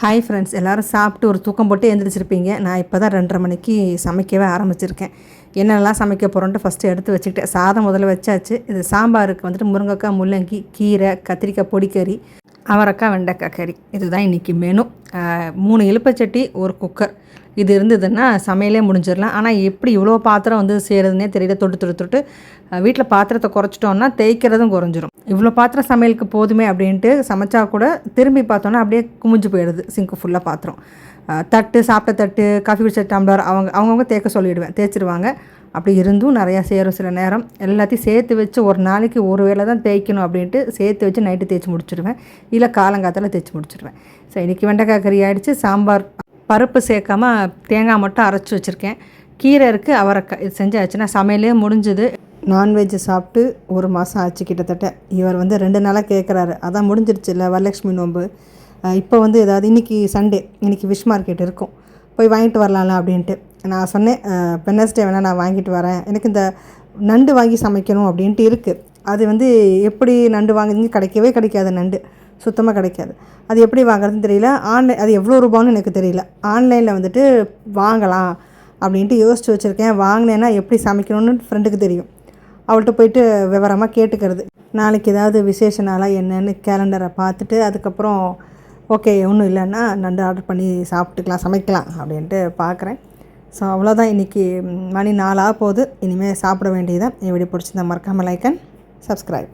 Hi friends, எல்லோரும் சாப்பிட்டு ஒரு தூக்கம் போட்டு எழுந்திரிச்சிருப்பீங்க. நான் இப்போ தான் 2:30 மணிக்கு சமைக்கவே ஆரம்பிச்சிருக்கேன். என்னெல்லாம் சமைக்க போகிறோன்ட்டு ஃபஸ்ட்டு எடுத்து வச்சுக்கிட்டேன். சாதம் முதல்ல வச்சாச்சு. இது சாம்பாருக்கு வந்துட்டு முருங்கைக்காய், முள்ளங்கி, கீரை, கத்திரிக்காய் பொடிக்கறி, அவரைக்காய், வெண்டைக்காய் கறி. இதுதான் இன்றைக்கி மெனு. 3 இலுப்பைச்சட்டி, ஒரு குக்கர். இது இருந்ததுன்னா சமையலே முடிஞ்சிடலாம். ஆனால் எப்படி இவ்வளோ பாத்திரம் வந்து செய்கிறதுனே தெரியல. தொட்டு வீட்டில் பாத்திரத்தை குறைச்சிட்டோன்னா தேய்க்கிறதும் குறைஞ்சிரும். இவ்வளோ பாத்திரம் சமையலுக்கு போதுமே அப்படின்ட்டு சமைச்சா கூட திரும்பி பார்த்தோன்னா அப்படியே குமிஞ்சு போயிடுது சிங்க்கு ஃபுல்லாக பாத்திரம். தட்டு, சாப்பிட்ட தட்டு, காஃபி குடிச்ச டம்ளர் அவங்கவுங்க தேய்க்க சொல்லிவிடுவேன். தேய்ச்சிருவாங்க. அப்படி இருந்தும் நிறையா சேரும். சில நேரம் எல்லாத்தையும் சேர்த்து வச்சு ஒரு நாளைக்கு ஒரு வேளை தான் தேய்க்கணும் அப்படின்ட்டு சேர்த்து வச்சு நைட்டு தேய்ச்சி முடிச்சிடுவேன். இல்லை காலங்காத்தால் தேய்ச்சி முடிச்சிடுவேன். ஸோ இன்றைக்கி வெண்டைக்காய் கறி ஆகிடுச்சு. சாம்பார் பருப்பு சேர்க்காமல் தேங்காய் மட்டும் அரைச்சி வச்சுருக்கேன். கீரை இருக்குது, அவரைக்காய். இது செஞ்சாச்சுன்னா சமையலே முடிஞ்சுது. நான்வெஜ் சாப்பிட்டு 1 மாதம் ஆச்சு கிட்டத்தட்ட. இவர் வந்து 2 நாளாக கேட்குறாரு. அதான் முடிஞ்சிருச்சு இல்லை வரலட்சுமி நோன்பு. இப்போ வந்து ஏதாவது இன்றைக்கி சண்டே, இன்றைக்கி ஃபிஷ் மார்க்கெட் இருக்கும், போய் வாங்கிட்டு வரலாம்ல அப்படின்ட்டு. நான் சொன்னேன், வெட்னஸ்டே வேணால் நான் வாங்கிட்டு வரேன், எனக்கு இந்த நண்டு வாங்கி சமைக்கணும் அப்படின்ட்டு இருக்குது. அது வந்து எப்படி நண்டு வாங்குறதுன்னு கிடைக்காது. நண்டு சுத்தமாக கிடைக்காது. அது எப்படி வாங்குறதுன்னு தெரியல. ஆன்லைன் அது எவ்வளோ ரூபான்னு எனக்கு தெரியல. ஆன்லைனில் வந்துட்டு வாங்கலாம் அப்படின்ட்டு யோசித்து வச்சுருக்கேன். வாங்கினேன்னா எப்படி சமைக்கணும்னு ஃப்ரெண்டுக்கு தெரியும். அவள்கிட்ட போயிட்டு விவரமாக கேட்டுக்கிறது. நாளைக்கு ஏதாவது விசேஷ நாளாக என்னென்னு கேலண்டரை பார்த்துட்டு அதுக்கப்புறம் ஓகே ஒன்றும் இல்லைன்னா நண்டு ஆர்டர் பண்ணி சமைக்கலாம் அப்படின்ட்டு பார்க்குறேன். ஸோ அவ்வளோதான். இன்றைக்கி மணி 4 ஆக போகுது. இனிமேல் சாப்பிட வேண்டியதான். என் வீடியோ பிடிச்சிருந்தா மறக்காமல் லைக் அண்ட் சப்ஸ்கிரைப்.